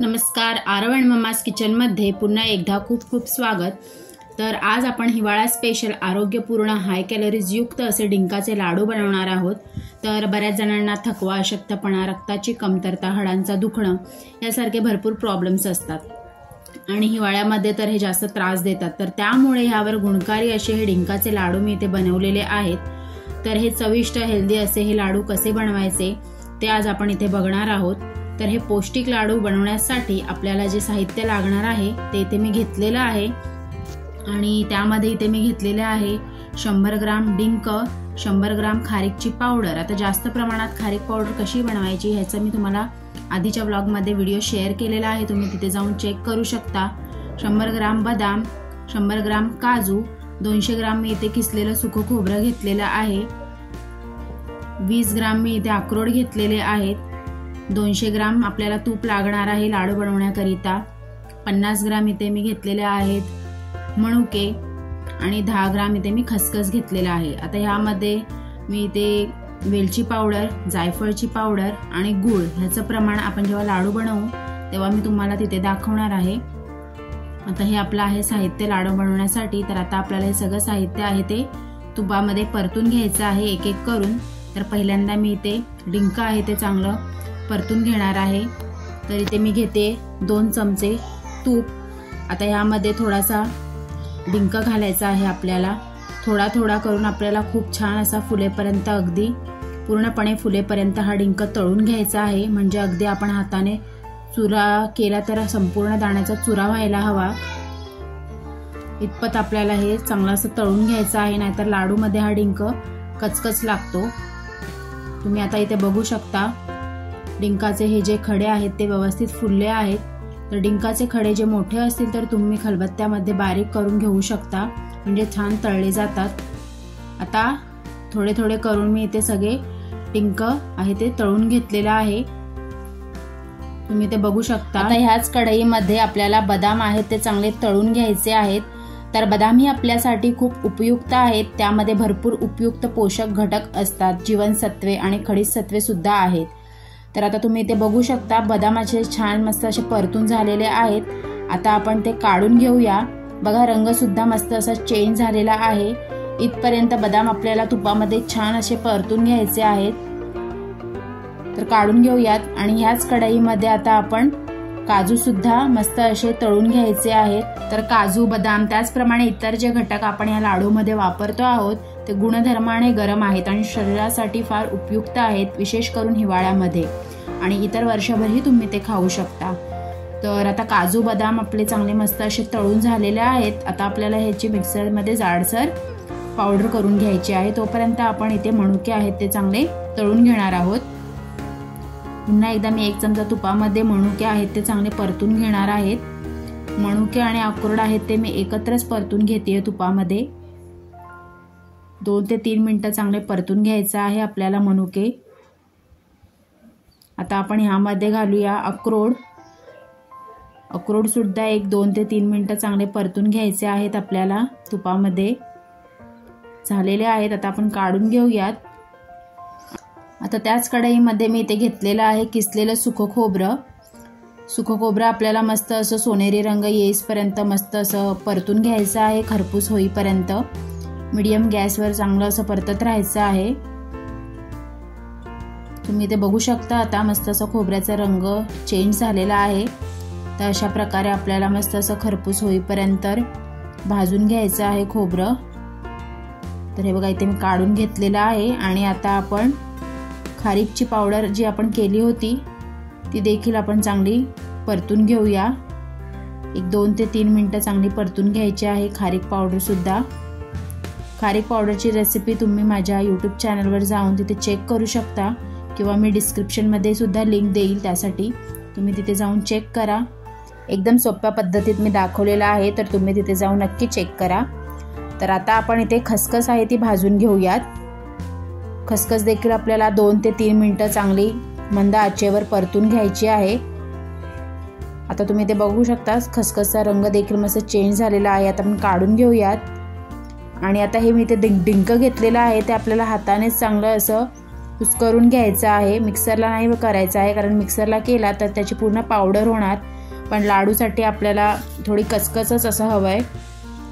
नमस्कार, आरव आणि मम्माज किचनमध्ये पुन्हा एकदा खूप खूप स्वागत। तर आज आपण हिवाळा स्पेशल आरोग्यपूर्ण हाय कॅलरीज युक्त असे डिंकाचे लाडू बनवणार आहोत। तर बऱ्याच जणांना थकवा, अशक्तपणा, रक्ताची कमतरता, हाडांचा दुखणं यासारखे भरपूर प्रॉब्लेम्स असतात आणि हिवाळ्यामध्ये तर हे जास्त त्रास देतात। तर त्यामुळे यावर गुणकारी असे हे डिंकाचे लाडू मी इथे बनवलेले आहेत। तर हे चविष्ट हेल्दी असे हे लाडू कसे बनवायचे ते आज आपण इथे बघणार आहोत। तर हे पौष्टिक लाडू बनवण्यासाठी आपल्याला जे साहित्य लागणार आहे ते इथे मी घेतलेलं आहे आणि त्यामध्ये इथे मी घेतलेले आहे 100 ग्राम डिंक, 100 ग्राम खारीकची पावडर। आता जास्त प्रमाणात खारीक पावडर कशी बनवायची ह्याचा मी तुम्हाला आधीच्या व्लॉगमध्ये व्हिडिओ शेअर केलेला आहे, तुम्ही तिथे जाऊन चेक करू शकता। 100 ग्राम बदाम, 100 ग्राम काजू, 200 ग्राम मी इथे किसलेलं सुकं खोबरं घेतलेलं आहे, 20 ग्राम मी इथे अक्रोड घेतलेले आहेत, 200 ग्राम आपल्याला तूप लागणार आहे लाडू बनवण्याकरिता, 50 ग्राम इथे मी घेतलेले आहेत मनुके आणि 10 ग्राम इथे मी खसखस घेतलेला आहे। आता ह्यामध्ये मी इथे वेलची पावडर, जायफळची पावडर आणि गूळ ह्याचं प्रमाण आपण जेव्हा लाडू बनवू तेव्हा मी तुम्हाला तिथे दाखवणार आहे। आता हे आपलं आहे साहित्य लाडू बनवण्यासाठी। तर आता आपल्याला हे सगळं साहित्य आहे ते तुपामध्ये परतून घ्यायचं आहे एक एक करून। तर पहिल्यांदा मी इथे डिंक आहे ते चांगलं परतून घेणार आहे। तर इथे मी घेते 2 चमचे तूप। आता ह्यामध्ये थोडासा डिंक घालायचा आहे आपल्याला, थोडा थोडा करून आपल्याला खूप छान असा फुलेपर्यंत, अगदी पूर्णपणे फुलेपर्यंत हा डिंक तळून घ्यायचा आहे। म्हणजे अगदी आपण हाताने चुरा केला तर संपूर्ण दाण्याचा चुरा व्हायला हवा इतपत आपल्याला हे चांगलं असं तळून घ्यायचं आहे, नाहीतर लाडूमध्ये हा डिंक कचकच लागतो। तुम्ही आता इथे बघू शकता डिंकाचे हे जे खडे आहेत ते व्यवस्थित फुलले आहेत। तर डिंकाचे खडे जे मोठे असतील तर तुम्ही खलबत्त्यामध्ये बारीक करून घेऊ शकता, म्हणजे छान तळले जातात। आता थोडे थोडे करून मी इथे सगळे डिंक आहे ते तळून घेतलेलं आहे, तुम्ही ते बघू शकता। आता ह्याच कढईमध्ये आपल्याला बदाम आहेत ते चांगले तळून घ्यायचे आहेत। तर बदाम ही आपल्यासाठी खूप उपयुक्त आहेत, त्यामध्ये भरपूर उपयुक्त पोषक घटक असतात, जीवनसत्वे आणि खनिज सत्वे सुद्धा आहेत। तर आता तुम्ही इथे बघू शकता बदामाचे छान मस्त असे परतून झालेले आहेत। आता आपण ते काढून घेऊया। बघा रंग सुद्धा मस्त असा चेंज झालेला आहे। इथपर्यंत बदाम आपल्याला तुपामध्ये छान असे परतून घ्यायचे आहेत। तर काढून घेऊयात आणि ह्याच कढईमध्ये आता आपण काजू सुद्धा मस्त असे तळून घ्यायचे आहेत। तर काजू, बदाम त्याचप्रमाणे इतर जे घटक आपण या लाडूमध्ये वापरतो आहोत ते गुणधर्माने गरम आहेत आणि शरीरासाठी फार उपयुक्त आहेत, विशेष करून हिवाळ्यामध्ये, आणि इतर वर्षभरही तुम्ही ते खाऊ शकता। तर आता काजू बदाम आपले चांगले मस्त असे तळून झालेले आहेत। आता आपल्याला ह्याची मिक्सरमध्ये जाडसर पावडर करून घ्यायची आहे। तोपर्यंत आपण इथे मनुके आहेत ते चांगले तळून घेणार आहोत। पुन्हा एकदा मी 1 चमचा तुपामध्ये मनुके आहेत ते चांगले परतून घेणार आहेत। मनुके आणि अक्रोड आहेत ते मी एकत्रच परतून घेते तुपामध्ये। 2 ते 3 मिनिटं चांगले परतून घ्यायचं आहे आपल्याला मनुके। आता आपण ह्यामध्ये घालूया अक्रोड। अक्रोड सुद्धा 2 ते 3 मिनिटं चांगले परतून घ्यायचे आहेत आपल्याला तुपामध्ये। झालेले आहेत, आता आपण काढून घेऊयात। आता त्याच कढईमध्ये मी इथे घेतलेलं आहे किसलेलं सुकं खोबरं। सुकं खोबरं आपल्याला मस्त असं सोनेरी रंग येईपर्यंत मस्त असं परतून घ्यायचं आहे, खरपूस होईपर्यंत मीडियम गॅसवर चांगलं असं परतत राहायचं आहे। तुम्ही ते बघू शकता आता मस्त असं खोबऱ्याचा रंग चेंज झालेला आहे। तर अशा प्रकारे आपल्याला मस्त असं खरपूस होईपर्यंत भाजून घ्यायचं आहे खोबरं। तर हे बघा इथे मी काढून घेतलेलं आहे आणि आता आपण खारीकची पावडर जी आपण केली होती ती देखील आपण चांगली परतून घेऊया। 2 ते 3 मिनिटं चांगली परतून घ्यायची आहे खारीक पावडर सुद्धा। खारीक पावडरची रेसिपी तुम्ही माझ्या यूट्यूब चॅनलवर जाऊन तिथे चेक करू शकता, किंवा मी डिस्क्रिप्शनमध्ये सुद्धा लिंक देईल, त्यासाठी तुम्ही तिथे जाऊन चेक करा। एकदम सोप्या पद्धतीत मी दाखवलेलं आहे, तर तुम्ही तिथे जाऊन नक्की चेक करा। तर आता आपण इथे खसखस आहे ती भाजून घेऊयात। खसखस देखील आपल्याला 2 ते 3 मिनिटं चांगली मंद आचेवर परतून घ्यायची आहे। आता तुम्ही ते बघू शकता खसखसचा रंग देखील मस्त चेंज झालेला आहे। आता आपण काढून घेऊयात आणि आता हे मी इथे डिंक घेतलेलं आहे ते आपल्याला हातानेच चांगलं असं कुस्करून घ्यायचा आहे। मिक्सरला नाही करायचा आहे, कारण मिक्सरला केला तर त्याची पूर्ण पावडर होणार। पण लाडूसाठी आपल्याला थोडी कचकचच असं हवं आहे,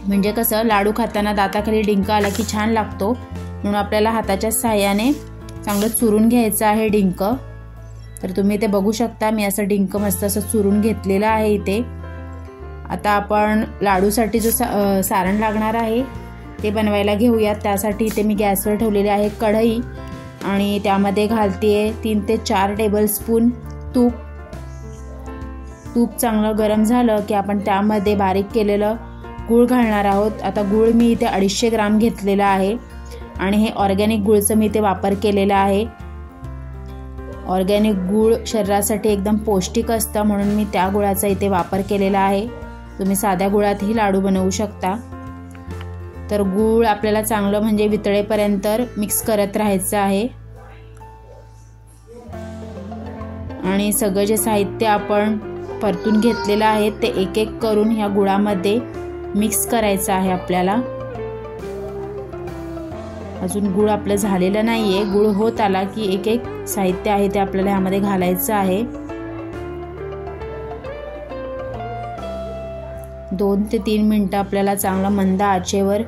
म्हणजे कसं लाडू खाताना दाताखाली डिंक आला की छान लागतो। म्हणून आपल्याला हाताच्या साहाय्याने चांगलं चुरून घ्यायचं आहे डिंक। तर तुम्ही ते बघू शकता, मी असं डिंक मस्त असं चुरून घेतलेलं आहे इथे। आता आपण लाडूसाठी जो सारण लागणार आहे ते बनवायला घेऊयात। त्यासाठी इथे मी गॅसवर ठेवलेली आहे कढई आणि त्यामध्ये घालतेय 3 ते 4 टेबलस्पून तूप। तूप चांगलं गरम झालं की आपण त्यामध्ये बारीक केलेलं गूळ घालणार आहोत। आता गूळ मी इथे 250 ग्राम घेतलेला आहे आणि हे ऑर्गॅनिक गूळचं मी इथे वापर केलेला आहे। ऑर्गॅनिक गूळ शरीरासाठी एकदम पौष्टिक असतं, म्हणून मी त्या गुळाचा इथे वापर केलेला आहे। तुम्ही साध्या गुळातही लाडू बनवू शकता। तर गूळ आपल्याला चांगलं म्हणजे वितळेपर्यंत मिक्स करत राहायचं आहे आणि सगळं जे साहित्य आपण परतून घेतलेलं आहे ते एक एक करून ह्या गुळामध्ये मिक्स करायचं आहे आपल्याला। अजून गूळ आपलं झालेलं नाहीये, गूळ होत आला की एक एक साहित्य आहे ते आपल्याला ह्यामध्ये घालायचं आहे। 2 ते 3 मिनिटं आपल्याला चांगलं मंद आचेवर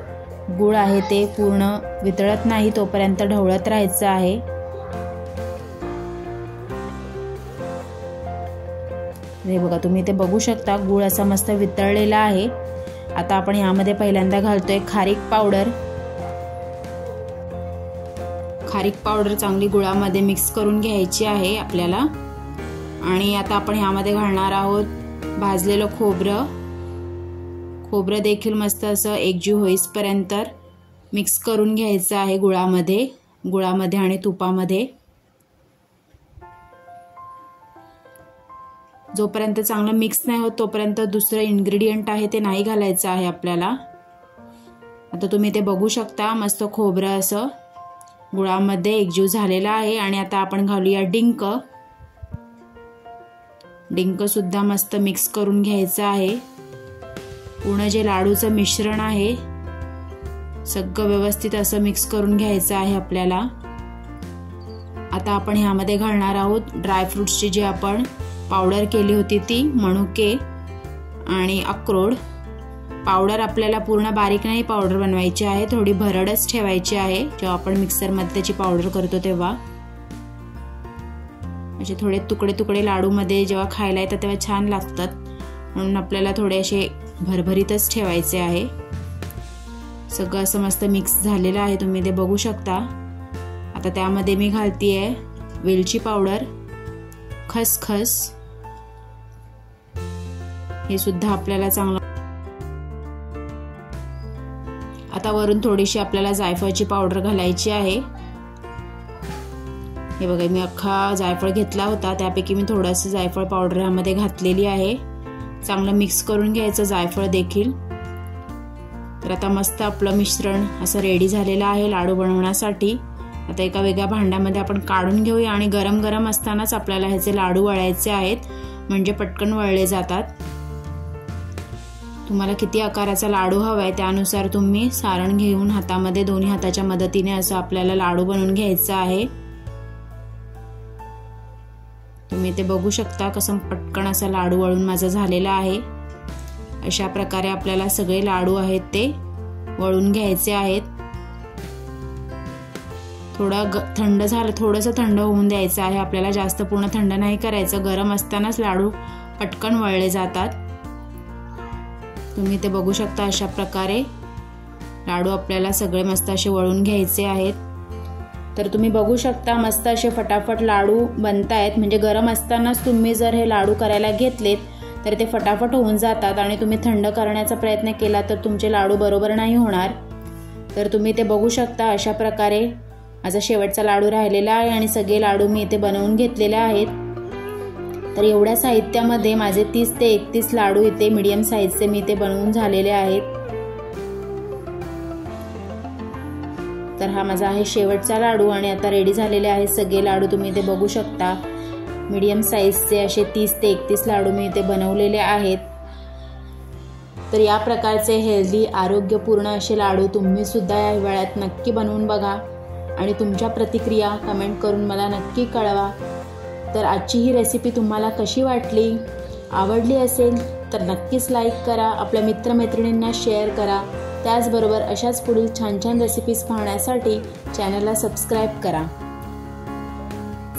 गूळ आहे ते पूर्ण वितळत नाही तोपर्यंत ढवळत राहायचं आहे। हे बघा, तुम्ही ते बघू शकता गूळ असा मस्त वितळलेला आहे। आता आपण यामध्ये पहिल्यांदा घालतोय खारीक पावडर। खारीक पावडर चांगली गुळामध्ये मिक्स करून घ्यायची आहे आपल्याला। आणि आता आपण यामध्ये घालणार आहोत भाजलेलं खोबरं। खोबरं देखील मस्त असं एकजीव होईपर्यंत मिक्स करून घ्यायचं आहे गुळामध्ये आणि तुपामध्ये। जोपर्यंत चांगलं मिक्स नाही होत तोपर्यंत दुसरं इन्ग्रेडियंट आहे ते नाही घालायचं आहे आपल्याला। आता तुम्ही ते बघू शकता, मस्त खोबरं असं गुळामध्ये एकजीव झालेलं आहे। आणि आता आपण घालूया डिंक। डिंक सुद्धा मस्त मिक्स करून घ्यायचं आहे। पूर्ण जे लाडूचं मिश्रण आहे सगळं व्यवस्थित असं मिक्स करून घ्यायचं आहे आपल्याला। आता आपण ह्यामध्ये घालणार आहोत ड्रायफ्रुट्सची जी आपण पावडर केली होती ती, मनुके आणि अक्रोड। पावडर आपल्याला पूर्ण बारीक नाही पावडर बनवायची आहे, थोडी भरडच ठेवायची आहे जेव्हा आपण मिक्सरमध्ये त्याची पावडर करतो तेव्हा। म्हणजे थोडे तुकडे तुकडे लाडूमध्ये जेव्हा खायला येतात तेव्हा छान लागतात, म्हणून आपल्याला थोडे असे भरभरीतच ठेवायचे आहे। सगळं असं मस्त मिक्स झालेलं आहे, तुम्ही ते बघू शकता। आता त्यामध्ये मी घालतीये वेलची पावडर, खसखस, हे सुद्धा आपल्याला चांगलं। आता वरून थोडीशी आपल्याला जायफळची पावडर घालायची आहे। हे बघा, मी अख्खा जायफळ घेतला होता, त्यापैकी मी थोडंसं जायफळ पावडर ह्यामध्ये घातलेली आहे। चांगलं मिक्स करून घ्यायचं जायफळ देखील। तर आता मस्त आपलं मिश्रण असं रेडी झालेलं आहे लाडू बनवण्यासाठी। आता एका वेगळ्या भांड्यामध्ये आपण काढून घेऊया आणि गरम गरम असतानाच आपल्याला ह्याचे लाडू वळायचे आहेत, म्हणजे पटकन वळले जातात। तुम्हाला किती आकाराचा लाडू हवाय त्यानुसार तुम्ही सारण घेऊन हातामध्ये दोन्ही हाताच्या मदतीने असं आपल्याला लाडू बनवून घ्यायचं आहे। तुम्ही ते बघू शकता कसं पटकन असा लाडू वळून माझा झालेला आहे। अशा प्रकारे आपल्याला सगळे लाडू आहेत ते वळून घ्यायचे आहेत। थोडं थंड झालं, थोडंसं थंड होऊन द्यायचं आहे आपल्याला, जास्त पूर्ण थंड नाही करायचं। गरम असतानाच लाडू पटकन वळले जातात। तुम्ही ते बघू शकता, अशा प्रकारे लाडू आपल्याला सगळे मस्त असे वळून घ्यायचे आहेत। तर तुम्ही बघू शकता मस्त असे फटाफट लाडू बनतायत, म्हणजे गरम असतानाच तुम्ही जर हे लाडू करायला घेतलेत तर ते फटाफट होऊन जातात आणि तुम्ही थंड करण्याचा प्रयत्न केला तर तुमचे लाडू बरोबर नाही होणार। तर तुम्ही ते बघू शकता, अशा प्रकारे माझा शेवटचा लाडू राहिलेला आहे आणि सगळे लाडू मी इथे बनवून घेतलेले आहेत। तर एवढ्या साहित्यामध्ये माझे 30 ते 31 लाडू इथे मीडियम साईजचे मी इथे बनवून झालेले आहेत। तर हा माझा आहे शेवटचा लाडू आणि आता रेडी झालेले आहेत सगळे लाडू। तुम्ही इथे बघू शकता मीडियम साईजचे असे 30 ते 31 लाडू मी इथे बनवलेले आहेत। तर या प्रकारचे हेल्दी आरोग्यपूर्ण असे लाडू तुम्ही सुद्धा या हिवाळ्यात नक्की बनवून बघा आणि तुमच्या प्रतिक्रिया कमेंट करून मला नक्की कळवा। तर आजची ही रेसिपी तुम्हाला कशी वाटली, आवडली असेल तर नक्कीच लाईक करा, आपल्या मित्रमैत्रिणींना शेअर करा। त्याचबरोबर अशाच पुढील छान छान रेसिपीज पाहण्यासाठी चॅनलला सबस्क्राईब करा।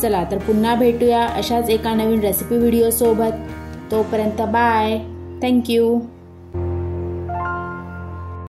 चला तर पुन्हा भेटूया अशाच एका नवीन रेसिपी व्हिडिओ सोबत। तोपर्यंत बाय, थँक्यू।